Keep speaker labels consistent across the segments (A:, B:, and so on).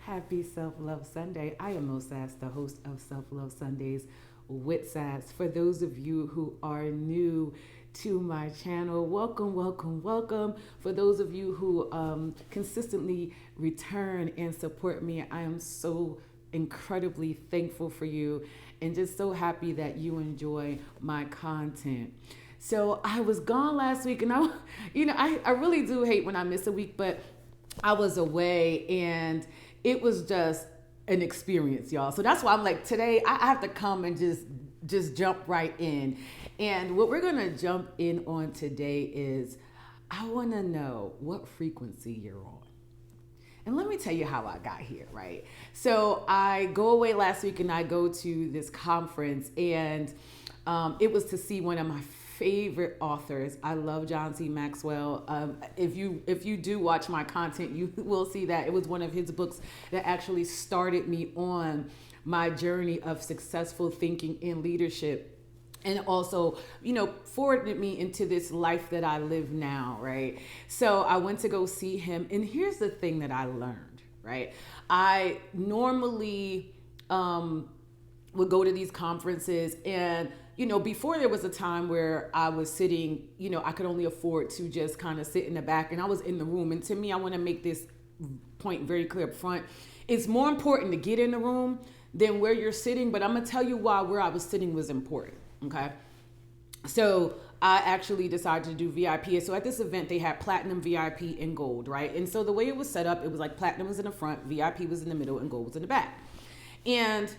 A: Happy Self-Love Sunday. I am Moe Sass, the host of Self-Love Sundays with Sass. For those of you who are new to my channel, welcome, welcome, welcome. For those of you who consistently return and support me, I am so incredibly thankful for you and just so happy that you enjoy my content. So I was gone last week and I really do hate when I miss a week, but I was away and it was just an experience, y'all. So that's why I'm like, today I have to come and just jump right in. And what we're gonna jump in on today is I wanna know what frequency you're on. And let me tell you how I got here, right? So I go away last week and I go to this conference and it was to see one of my favorite authors. I love John C. Maxwell. If you do watch my content, you will see that it was one of his books that actually started me on my journey of successful thinking in leadership, and also, forwarded me into this life that I live now, right? So I went to go see him, and here's the thing that I learned, right? I normally would go to these conferences and before there was a time where I was sitting, I could only afford to just kind of sit in the back and I was in the room. And to me, I want to make this point very clear up front. It's more important to get in the room than where you're sitting, but I'm going to tell you why where I was sitting was important, okay? So I actually decided to do VIP. So at this event, they had platinum, VIP, and gold, right? And so the way it was set up, it was like platinum was in the front, VIP was in the middle, and gold was in the back. And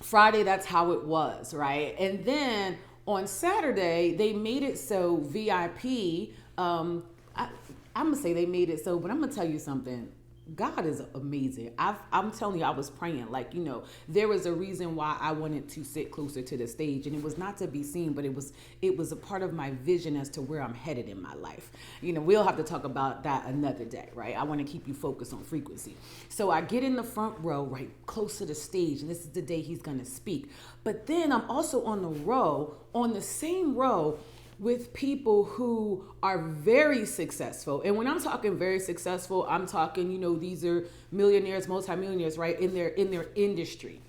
A: Friday, that's how it was, right? And then on Saturday, they made it so VIP. I'm gonna say they made it so, but I'm gonna tell you something. God is amazing. I'm telling you, I was praying, there was a reason why I wanted to sit closer to the stage, and it was not to be seen, but it was a part of my vision as to where I'm headed in my life. We'll have to talk about that another day, right? I want to keep you focused on frequency. So I get in the front row, right, close to the stage, and this is the day he's going to speak. But then I'm also on the same row, with people who are very successful. And when I'm talking very successful, I'm talking, these are millionaires, multimillionaires, right, in their industry.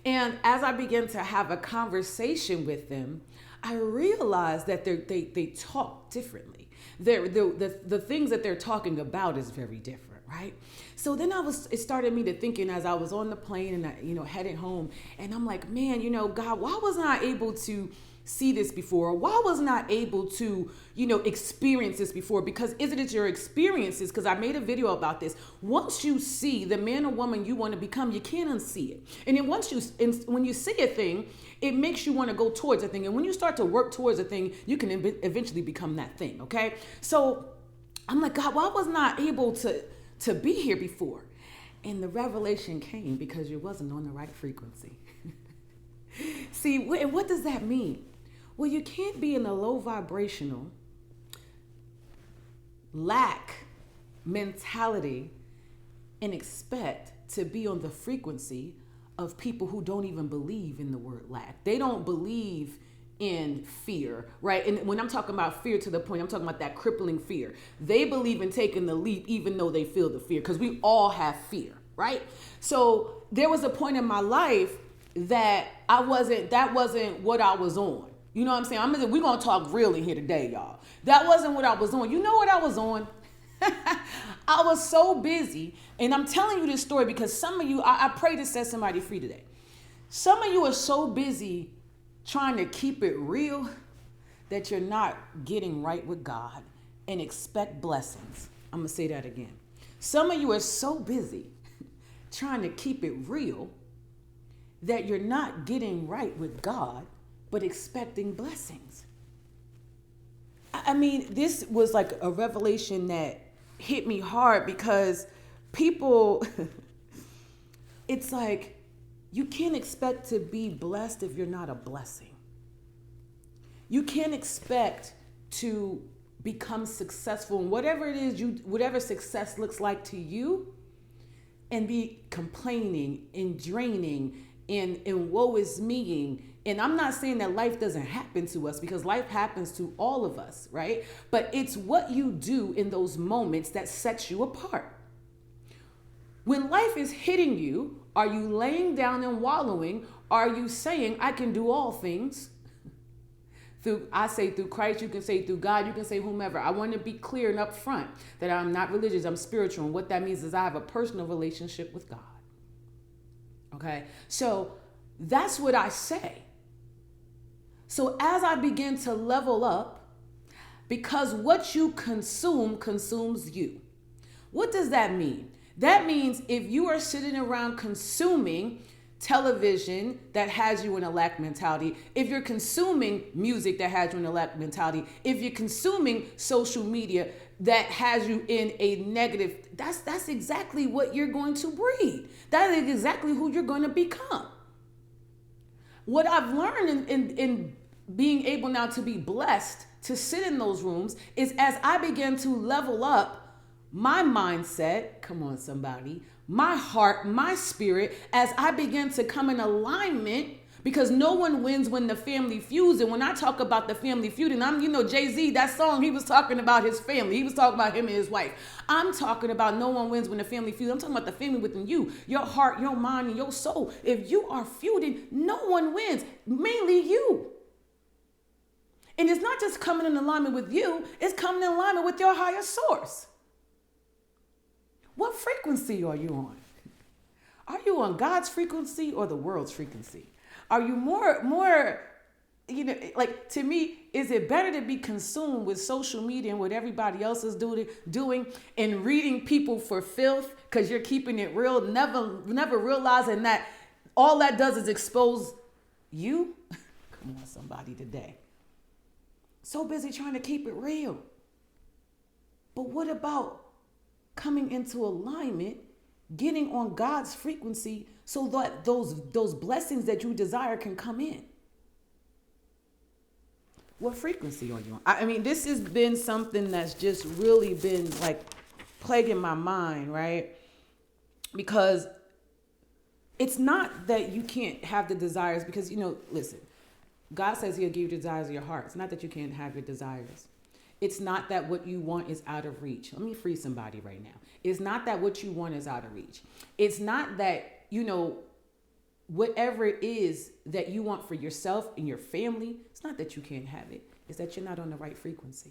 A: And as I began to have a conversation with them, I realized that they talk differently. The things that they're talking about is very different, right? So then it started me to thinking as I was on the plane and I, heading home, and I'm like, man, God, why wasn't I able to see this before? Why wasn't I able to, experience this before? Because it's your experiences, because I made a video about this. Once you see the man or woman you want to become, you can't unsee it. And then when you see a thing, it makes you want to go towards a thing. And when you start to work towards a thing, you can eventually become that thing, okay? So I'm like, God, why wasn't I able to be here before? And the revelation came because you wasn't on the right frequency. See, what does that mean? Well, you can't be in a low vibrational lack mentality and expect to be on the frequency of people who don't even believe in the word lack. They don't believe in fear, right? And when I'm talking about fear to the point, I'm talking about that crippling fear. They believe in taking the leap even though they feel the fear, because we all have fear, right? So there was a point in my life that wasn't what I was on. You know what I'm saying? We're going to talk real in here today, y'all. That wasn't what I was on. You know what I was on? I was so busy, and I'm telling you this story because some of you, I pray to set somebody free today. Some of you are so busy trying to keep it real that you're not getting right with God and expect blessings. I'm going to say that again. Some of you are so busy trying to keep it real that you're not getting right with God, but expecting blessings. I mean, this was like a revelation that hit me hard because people, it's like, you can't expect to be blessed if you're not a blessing. You can't expect to become successful in whatever it is whatever success looks like to you, and be complaining and draining and woe is me. And I'm not saying that life doesn't happen to us, because life happens to all of us, right? But it's what you do in those moments that sets you apart. When life is hitting you, are you laying down and wallowing? Are you saying, I can do all things? I say through Christ, you can say through God, you can say whomever. I want to be clear and upfront that I'm not religious, I'm spiritual. And what that means is I have a personal relationship with God. Okay? So that's what I say. So as I begin to level up, because what you consume consumes you. What does that mean? That means if you are sitting around consuming television that has you in a lack mentality, if you're consuming music that has you in a lack mentality, if you're consuming social media that has you in a negative, that's exactly what you're going to breed. That is exactly who you're going to become. What I've learned in being able now to be blessed to sit in those rooms is as I begin to level up my mindset, come on somebody, my heart, my spirit, as I begin to come in alignment, because no one wins when the family feuds. And when I talk about the family feud, and Jay-Z, that song, he was talking about his family. He was talking about him and his wife. I'm talking about no one wins when the family feuds. I'm talking about the family within you, your heart, your mind, and your soul. If you are feuding, no one wins, mainly you. And it's not just coming in alignment with you, it's coming in alignment with your higher source. What frequency are you on? Are you on God's frequency or the world's frequency? Are you more, to me, is it better to be consumed with social media and what everybody else is doing and reading people for filth because you're keeping it real, never realizing that all that does is expose you? Come on, somebody today. So busy trying to keep it real. But what about coming into alignment, getting on God's frequency so that those blessings that you desire can come in? What frequency are you on? I mean, this has been something that's just really been like plaguing my mind, right? Because it's not that you can't have the desires, because, listen, God says he'll give you the desires of your heart. It's not that you can't have your desires. It's not that what you want is out of reach. Let me free somebody right now. It's not that what you want is out of reach. It's not that, whatever it is that you want for yourself and your family, it's not that you can't have it. It's that you're not on the right frequency.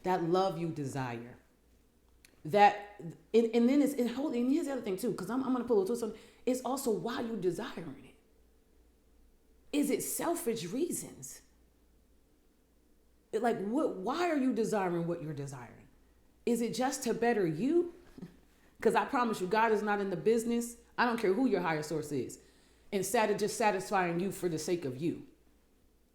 A: That love you desire. That, and then and here's the other thing too, because I'm going to pull it to something. It's also why you desiring it. Is it selfish reasons? Why are you desiring what you're desiring? Is it just to better you? Because I promise you, God is not in the business. I don't care who your higher source is. Instead of just satisfying you for the sake of you,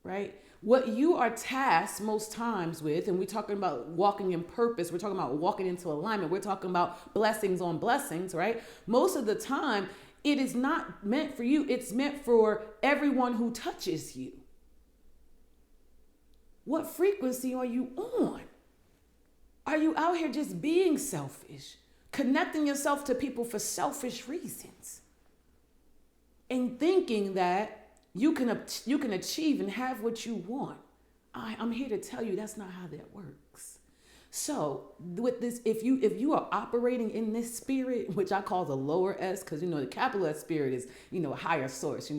A: right? What you are tasked most times with, and we're talking about walking in purpose, we're talking about walking into alignment, we're talking about blessings on blessings, right? Most of the time, it is not meant for you. It's meant for everyone who touches you. What frequency are you on? Are you out here just being selfish, connecting yourself to people for selfish reasons, and thinking that you can achieve and have what you want? I'm here to tell you that's not how that works. So with this, if you are operating in this spirit, which I call the lower S, because the capital S spirit is a higher source.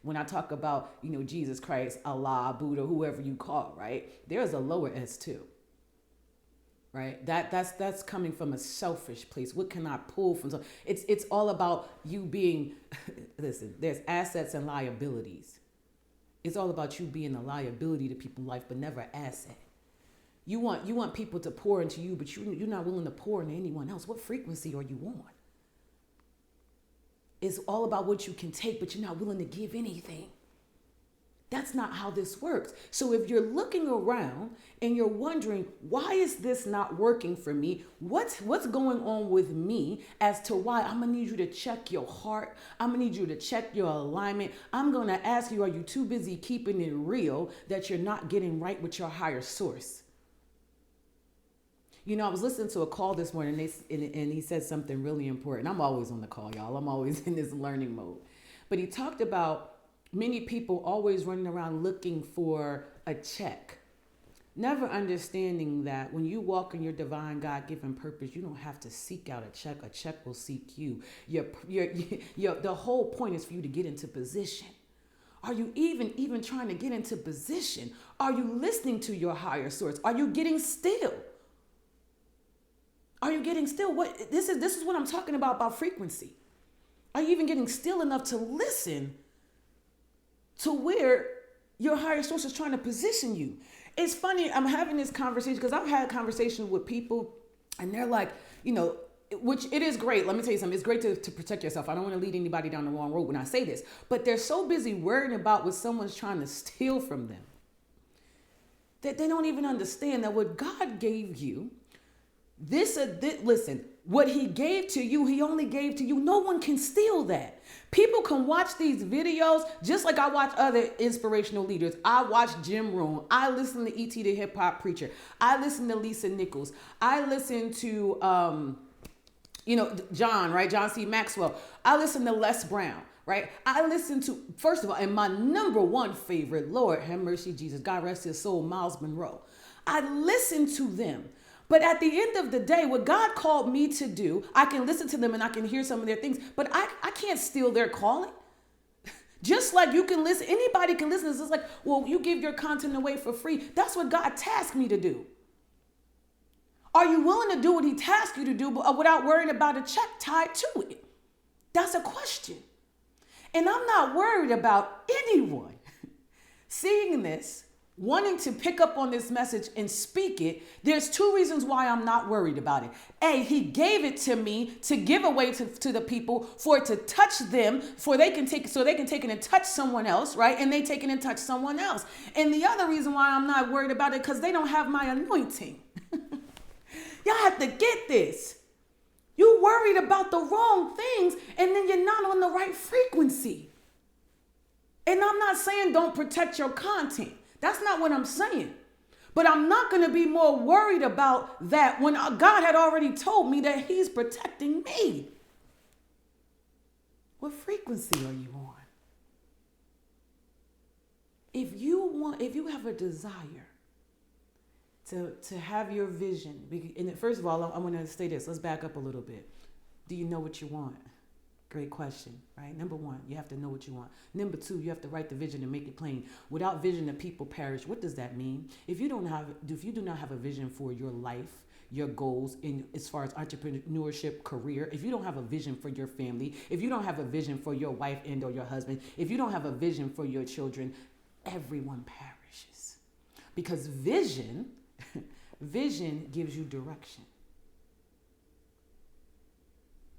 A: When I talk about Jesus Christ, Allah, Buddha, whoever you call, right? There's a lower S too, right? That's coming from a selfish place. What can I pull from? So it's all about you being. Listen, there's assets and liabilities. It's all about you being a liability to people's life, but never an asset. You want people to pour into you, but you're not willing to pour into anyone else. What frequency are you on? It's all about what you can take, but you're not willing to give anything. That's not how this works. So if you're looking around and you're wondering, why is this not working for me? What's going on with me as to why? I'm going to need you to check your heart. I'm going to need you to check your alignment. I'm going to ask you, are you too busy keeping it real that you're not getting right with your higher source? I was listening to a call this morning and he said something really important. I'm always on the call, y'all. I'm always in this learning mode. But he talked about many people always running around looking for a check. Never understanding that when you walk in your divine God-given purpose, you don't have to seek out a check. A check will seek you. The whole point is for you to get into position. Are you even trying to get into position? Are you listening to your higher source? Are you getting still? Are you getting still? This is what I'm talking about frequency. Are you even getting still enough to listen to where your higher source is trying to position you? It's funny, I'm having this conversation because I've had conversations with people and they're like, which it is great. Let me tell you something. It's great to protect yourself. I don't want to lead anybody down the wrong road when I say this, but they're so busy worrying about what someone's trying to steal from them that they don't even understand that what God gave you, listen, what he gave to you, he only gave to you. No one can steal that. People can watch these videos just like I watch other inspirational leaders. I watch Jim Rohn. I listen to E.T. the Hip Hop Preacher. I listen to Lisa Nichols. I listen to, John, right? John C. Maxwell. I listen to Les Brown, right? I listen to, first of all, and my number one favorite, Lord have mercy, Jesus, God rest his soul, Miles Monroe. I listen to them. But at the end of the day, what God called me to do, I can listen to them and I can hear some of their things, but I can't steal their calling. Just like you can listen, anybody can listen. It's just like, well, you give your content away for free. That's what God tasked me to do. Are you willing to do what he tasked you to do without worrying about a check tied to it? That's a question. And I'm not worried about anyone seeing this, wanting to pick up on this message and speak it. There's two reasons why I'm not worried about it. A, he gave it to me to give away to the people, for it to touch them, so they can take it and touch someone else, right? And they take it and touch someone else. And the other reason why I'm not worried about it, because they don't have my anointing. Y'all have to get this. You worried about the wrong things, and then you're not on the right frequency. And I'm not saying don't protect your content. That's not what I'm saying. But I'm not going to be more worried about that when God had already told me that he's protecting me. What frequency are you on? If you have a desire to have your vision, and first of all, I want to say this. Let's back up a little bit. Do you know what you want? Great question, right? Number one, you have to know what you want. Number two, you have to write the vision and make it plain. Without vision, the people perish. What does that mean? If you do not have a vision for your life, your goals in as far as entrepreneurship, career, if you don't have a vision for your family, if you don't have a vision for your wife and or your husband, if you don't have a vision for your children, everyone perishes. Because vision gives you direction.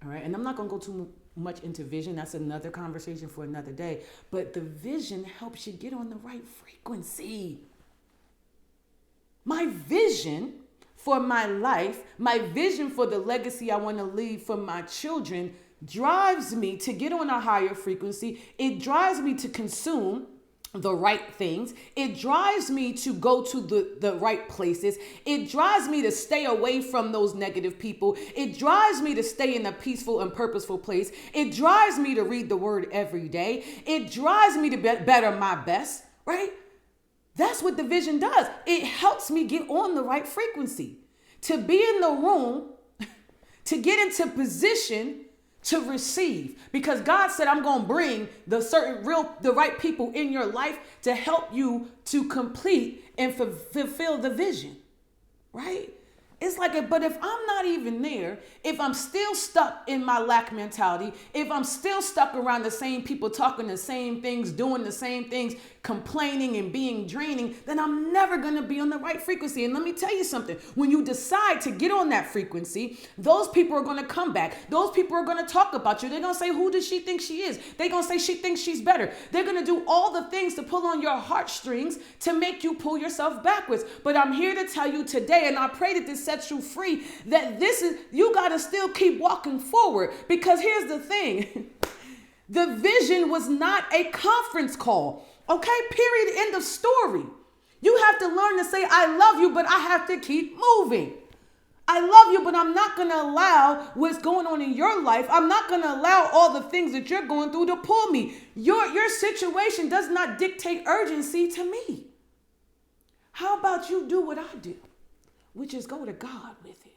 A: All right, and I'm not going to go too much into vision. That's another conversation for another day. But the vision helps you get on the right frequency. My vision for my life, my vision for the legacy I want to leave for my children drives me to get on a higher frequency. It drives me to consume the right things. It drives me to go to the right places. It drives me to stay away from those negative people. It drives me to stay in a peaceful and purposeful place. It drives me to read the word every day. It drives me to better my best, right? That's what the vision does. It helps me get on the right frequency, to be in the room, to get into position to receive, because God said, I'm going to bring the right people in your life to help you to complete and fulfill the vision, right? It's like, but if I'm not even there, if I'm still stuck in my lack mentality, if I'm still stuck around the same people talking the same things, doing the same things, complaining and being draining, then I'm never going to be on the right frequency. And let me tell you something. When you decide to get on that frequency, those people are going to come back. Those people are going to talk about you. They're going to say, who does she think she is? They're going to say she thinks she's better. They're going to do all the things to pull on your heartstrings to make you pull yourself backwards. But I'm here to tell you today, and I pray that this sets you free, that you got to still keep walking forward. Because here's the thing. The vision was not a conference call. Okay, period, end of story. You have to learn to say, I love you, but I have to keep moving. I love you, but I'm not going to allow what's going on in your life. I'm not going to allow all the things that you're going through to pull me. Your situation does not dictate urgency to me. How about you do what I do, which is go to God with it?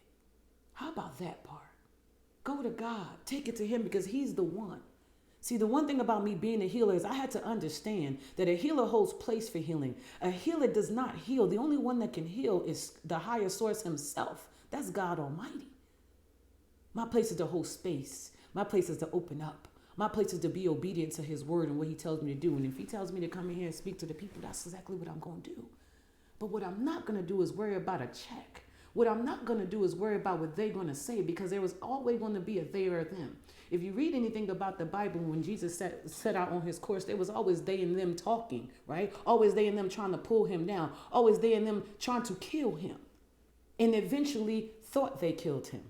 A: How about that part? Go to God. Take it to him because he's the one. See, the one thing about me being a healer is I had to understand that a healer holds place for healing. A healer does not heal. The only one that can heal is the higher source himself. That's God Almighty. My place is to hold space. My place is to open up. My place is to be obedient to his word and what he tells me to do. And if he tells me to come in here and speak to the people, that's exactly what I'm going to do. But what I'm not going to do is worry about a check. What I'm not going to do is worry about what they're going to say, because there was always going to be a they or them. If you read anything about the Bible, when Jesus set out on his course, there was always they and them talking, right? Always they and them trying to pull him down. Always they and them trying to kill him. And eventually thought they killed him.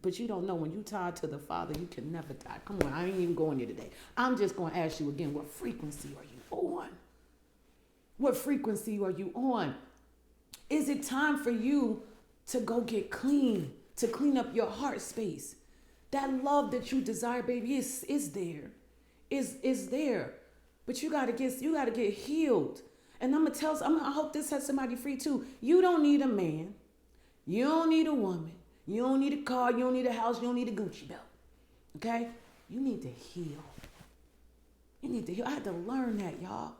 A: But you don't know, when you tied to the Father, you can never die. Come on, I ain't even going there today. I'm just going to ask you again, what frequency are you on? What frequency are you on? Is it time for you to go get clean, to clean up your heart space? That love that you desire, baby, is there. Is there. But you gotta get healed. And I hope this sets somebody free too. You don't need a man. You don't need a woman. You don't need a car. You don't need a house. You don't need a Gucci belt. Okay? You need to heal. You need to heal. I had to learn that, y'all.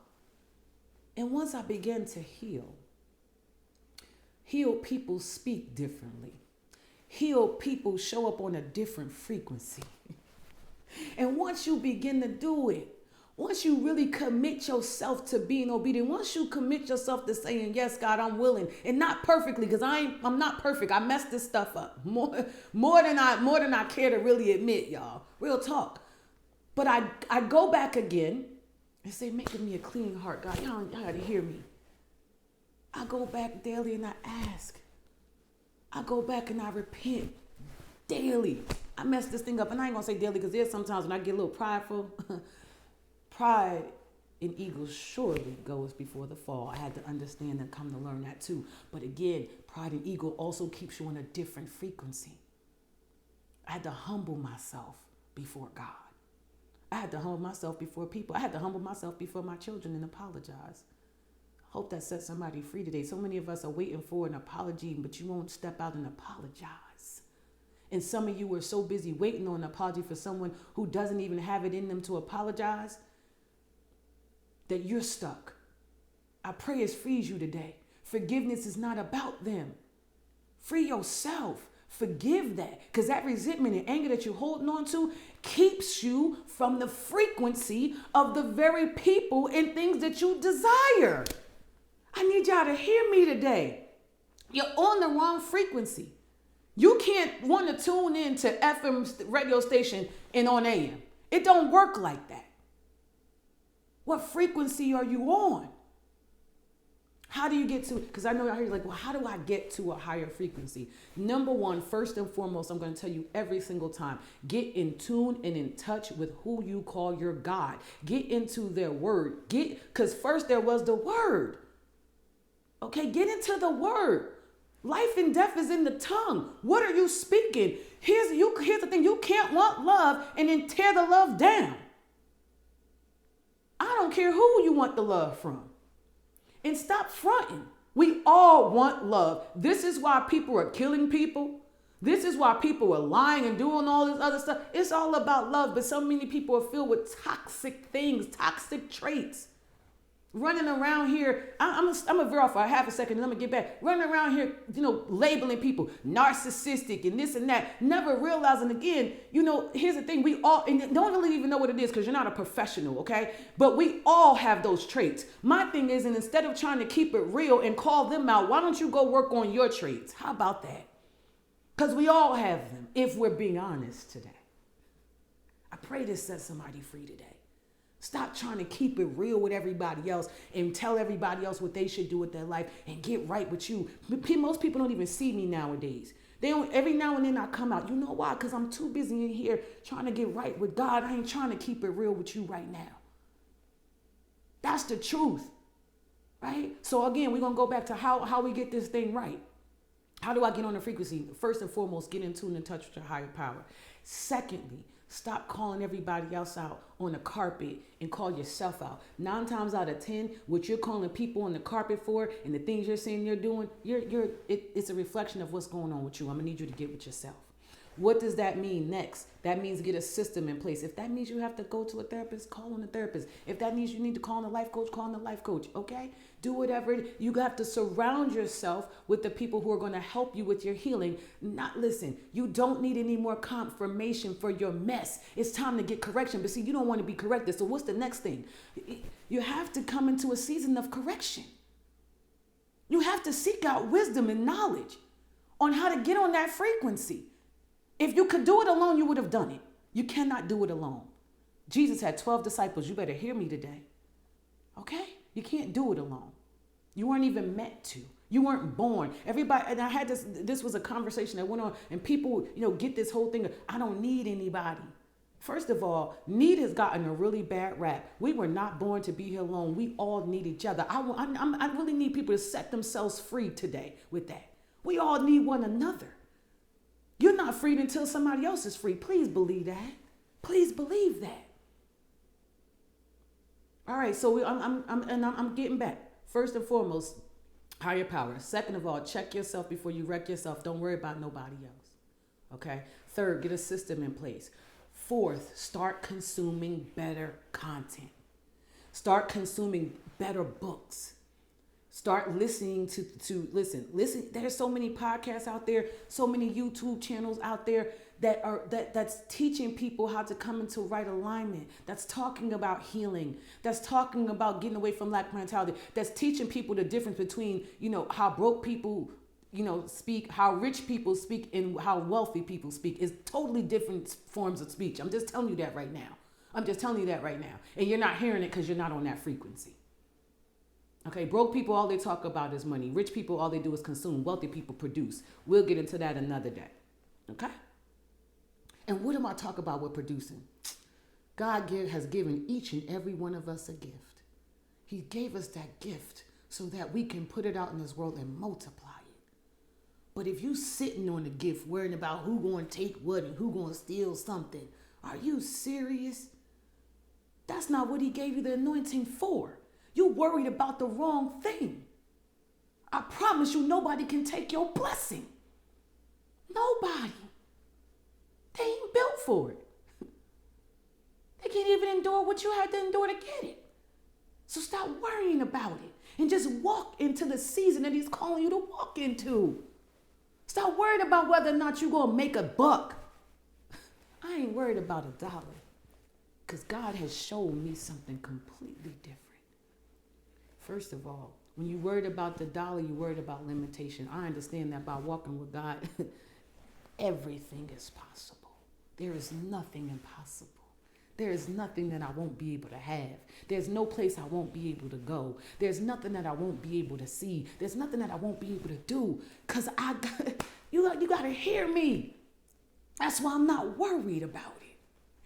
A: And once I began to healed people speak differently. Healed people show up on a different frequency. And once you begin to do it, once you really commit yourself to being obedient, once you commit yourself to saying, yes, God, I'm willing, and not perfectly, because I'm not perfect. I messed this stuff up more than I care to really admit, y'all. Real talk. But I go back again and say, make me a clean heart, God. Y'all got to hear me. I go back daily and I ask. I go back and I repent daily. I mess this thing up. And I ain't going to say daily, because there's sometimes when I get a little prideful. Pride and ego surely goes before the fall. I had to understand and come to learn that too. But again, pride and ego also keeps you on a different frequency. I had to humble myself before God. I had to humble myself before people. I had to humble myself before my children and apologize. Hope that sets somebody free today. So many of us are waiting for an apology, but you won't step out and apologize. And some of you are so busy waiting on an apology for someone who doesn't even have it in them to apologize that you're stuck. I pray it frees you today. Forgiveness is not about them. Free yourself. Forgive that, because that resentment and anger that you're holding on to keeps you from the frequency of the very people and things that you desire. I need y'all to hear me today. You're on the wrong frequency. You can't want to tune in to FM radio station and on AM. It don't work like that. What frequency are you on? How do you get to, because I know y'all hear like, well, how do I get to a higher frequency? Number one, first and foremost, I'm going to tell you every single time, get in tune and in touch with who you call your God. Get into their word. Because first there was the word. Okay, get into the word. Life and death is in the tongue. What are you speaking? Here's the thing. You can't want love and then tear the love down. I don't care who you want the love from. And stop fronting. We all want love. This is why people are killing people. This is why people are lying and doing all this other stuff. It's all about love, but so many people are filled with toxic things, toxic traits. Running around here, I'm going to veer off for a half a second and I'm going to get back. Running around here, labeling people narcissistic and this and that, never realizing again, here's the thing, we all, and don't really even know what it is because you're not a professional, okay? But we all have those traits. My thing is, and instead of trying to keep it real and call them out, why don't you go work on your traits? How about that? Because we all have them, if we're being honest today. I pray this sets somebody free today. Stop trying to keep it real with everybody else and tell everybody else what they should do with their life and get right with you. Most people don't even see me nowadays. They don't. Every now and then I come out. You know why? Because I'm too busy in here trying to get right with God. I ain't trying to keep it real with you right now. That's the truth, right? So again, we're going to go back to how we get this thing right. How do I get on the frequency? First and foremost, get in tune and touch with your higher power. Secondly, Stop calling everybody else out on the carpet and call yourself out. 9 times out of 10, what you're calling people on the carpet for and the things you're saying you're doing, it's a reflection of what's going on with you. I'm gonna need you to get with yourself. What does that mean next? That means get a system in place. If that means you have to go to a therapist, call on a therapist. If that means you need to call on a life coach, call on a life coach, okay? Do whatever. You have to surround yourself with the people who are going to help you with your healing. Listen, you don't need any more confirmation for your mess. It's time to get correction. But see, you don't want to be corrected. So what's the next thing? You have to come into a season of correction. You have to seek out wisdom and knowledge on how to get on that frequency. If you could do it alone, you would have done it. You cannot do it alone. Jesus had 12 disciples. You better hear me today. Okay? You can't do it alone. You weren't even meant to. You weren't born. Everybody, and I had this was a conversation that went on, and people, get this whole thing of, I don't need anybody. First of all, need has gotten a really bad rap. We were not born to be here alone. We all need each other. I really need people to set themselves free today with that. We all need one another. You're not freed until somebody else is free. Please believe that. Please believe that. All right, so I'm getting back. First and foremost, higher power. Second of all, check yourself before you wreck yourself. Don't worry about nobody else. Okay? Third, get a system in place. Fourth, start consuming better content. Start consuming better books. Start listening to listen. There's so many podcasts out there, so many YouTube channels out there that's teaching people how to come into right alignment. That's talking about healing. That's talking about getting away from lack mentality. That's teaching people the difference between, how broke people, speak, how rich people speak, and how wealthy people speak. It's totally different forms of speech. I'm just telling you that right now. And you're not hearing it because you're not on that frequency. Okay, broke people, all they talk about is money. Rich people, all they do is consume. Wealthy people produce. We'll get into that another day. Okay? And what am I talking about with producing? God has given each and every one of us a gift. He gave us that gift so that we can put it out in this world and multiply it. But if you sitting on the gift worrying about who going to take what and who going to steal something, are you serious? That's not what he gave you the anointing for. You worried about the wrong thing. I promise you, nobody can take your blessing. Nobody. They ain't built for it. They can't even endure what you had to endure to get it. So stop worrying about it and just walk into the season that he's calling you to walk into. Stop worrying about whether or not you're going to make a buck. I ain't worried about $1 because God has shown me something completely different. First of all, when you worried about the dollar, you worried about limitation. I understand that by walking with God, everything is possible. There is nothing impossible. There is nothing that I won't be able to have. There's no place I won't be able to go. There's nothing that I won't be able to see. There's nothing that I won't be able to do. Because you got to hear me. That's why I'm not worried about it.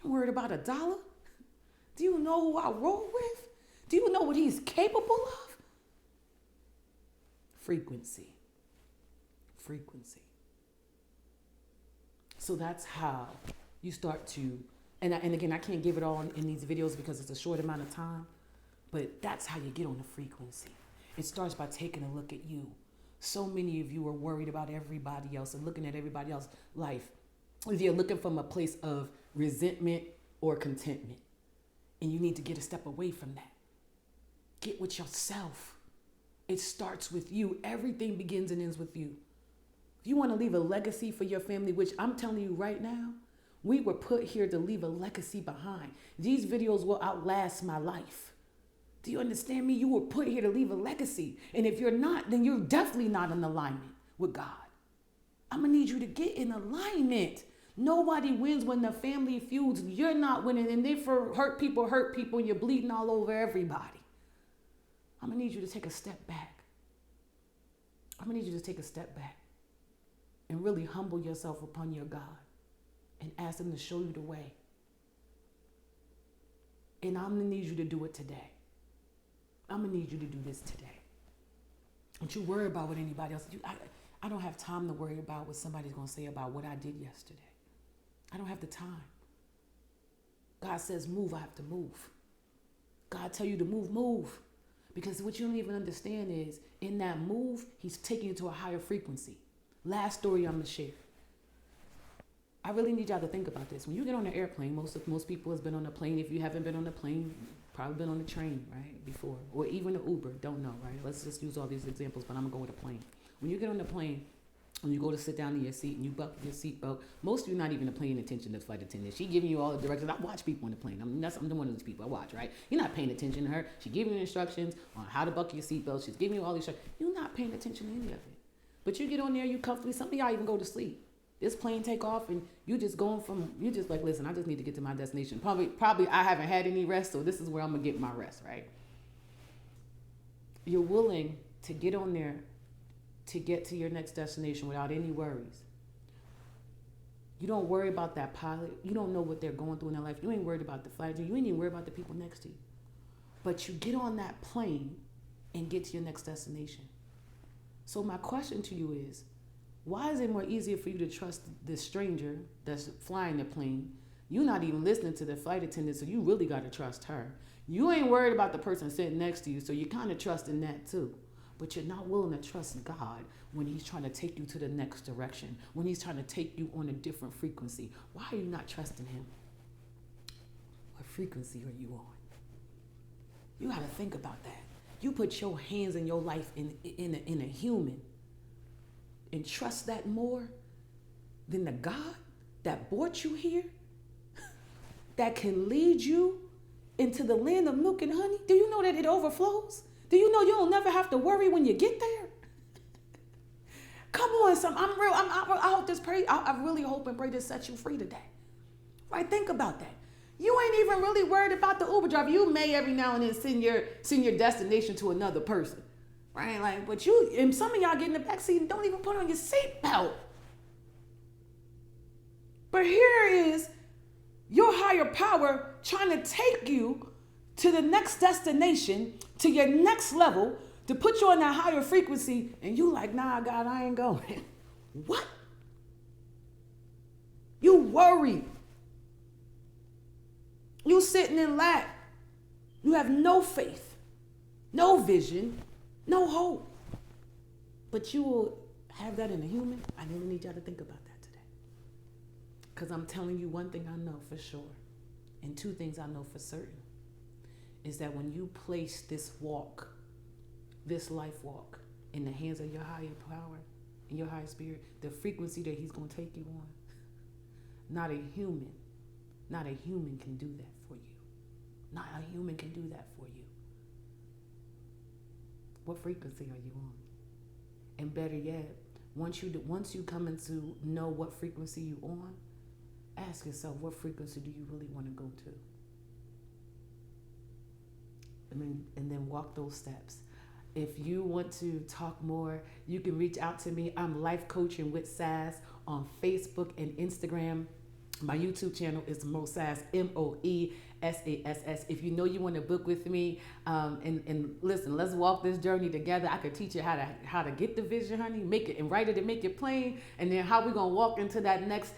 A: I'm worried about $1. Do you know who I roll with? Do you know what he's capable of? Frequency. So that's how you start to, and again, I can't give it all in these videos because it's a short amount of time, but that's how you get on the frequency. It starts by taking a look at you. So many of you are worried about everybody else and looking at everybody else's life. If you're looking from a place of resentment or contentment, and you need to get a step away from that. Get with yourself. It starts with you. Everything begins and ends with you. If you want to leave a legacy for your family, which I'm telling you right now, we were put here to leave a legacy behind. These videos will outlast my life. Do you understand me? You were put here to leave a legacy. And if you're not, then you're definitely not in alignment with God. I'm going to need you to get in alignment. Nobody wins when the family feuds. You're not winning. And if hurt people, and you're bleeding all over everybody. I'm going to need you to take a step back. And really humble yourself upon your God and ask him to show you the way. And I'm going to need you to do it today. I'm going to need you to do this today. Don't you worry about what anybody else. I don't have time to worry about what somebody's going to say about what I did yesterday. I don't have the time. God says move, I have to move. God tell you to move, move. Because what you don't even understand is in that move, he's taking you to a higher frequency. Last story I'm going to share. I really need y'all to think about this. When you get on an airplane, most people has been on a plane. If you haven't been on a plane, probably been on a train, right, before. Or even an Uber, don't know, right? Let's just use all these examples, but I'm going to go with a plane. When you get on the plane, when you go to sit down in your seat and you buckle your seatbelt, most of you not even paying attention to the flight attendant. She giving you all the directions. I watch people on the plane. I'm one of those people I watch, right? You're not paying attention to her. She giving you instructions on how to buckle your seatbelt. She's giving you all these instructions. You're not paying attention to any of it. But you get on there, you comfortably. Some of y'all even go to sleep. This plane take off and you just like, listen, I just need to get to my destination. Probably I haven't had any rest, so this is where I'm going to get my rest, right? You're willing to get on there to get to your next destination without any worries. You don't worry about that pilot. You don't know what they're going through in their life. You ain't worried about the flight. You ain't even worried about the people next to you. But you get on that plane and get to your next destination. So my question to you is, why is it more easier for you to trust this stranger that's flying the plane? You're not even listening to the flight attendant, so you really got to trust her. You ain't worried about the person sitting next to you, so you're kind of trusting that too. But you're not willing to trust God when he's trying to take you to the next direction, when he's trying to take you on a different frequency. Why are you not trusting him? What frequency are you on? You got to think about that. You put your hands in your life in a human and trust that more than the God that brought you here, that can lead you into the land of milk and honey. Do you know that it overflows? Do you know you'll never have to worry when you get there? Come on, I hope this pray. I really hope and pray this sets you free today. Right? Think about that. You ain't even really worried about the Uber driver. You may every now and then send your destination to another person. Right? Like, but and some of y'all get in the back seat and don't even put on your seatbelt. But here is your higher power trying to take you to the next destination, to your next level, to put you on that higher frequency, and you like, nah, God, I ain't going. What? You worried. You sitting in lack. You have no faith, no vision, no hope. But you will have that in a human. I really need y'all to think about that today. Because I'm telling you one thing I know for sure, and two things I know for certain, is that when you place this walk, this life walk, in the hands of your higher power, in your higher spirit, the frequency that he's going to take you on, not a human can do that for you. Not a human can do that for you. What frequency are you on? And better yet, once you come into know what frequency you on, ask yourself, what frequency do you really want to go to? And then walk those steps. If you want to talk more, you can reach out to me. I'm Life Coaching with Sass on Facebook and Instagram. My YouTube channel is Moe Sass, MoeSass. If you know you want to book with me, and listen, let's walk this journey together. I could teach you how to get the vision, honey, make it and write it and make it plain, and then how we gonna walk into that next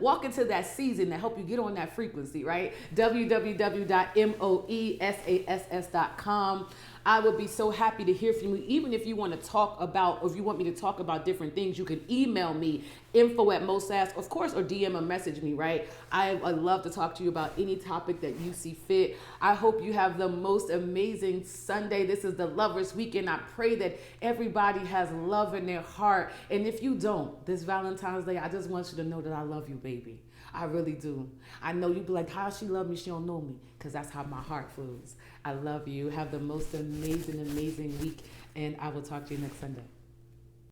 A: walk into that season to help you get on that frequency, right? www.moesass.com. I would be so happy to hear from you. Even if you want to talk about, or if you want me to talk about different things, you can email me, info@mosass, of course, or DM or message me, right? I love to talk to you about any topic that you see fit. I hope you have the most amazing Sunday. This is the Lovers Weekend. I pray that everybody has love in their heart. And if you don't, this Valentine's Day, I just want you to know that I love you, baby. I really do. I know you'd be like, how she love me? She don't know me. Because that's how my heart feels. I love you. Have the most amazing week. And I will talk to you next Sunday.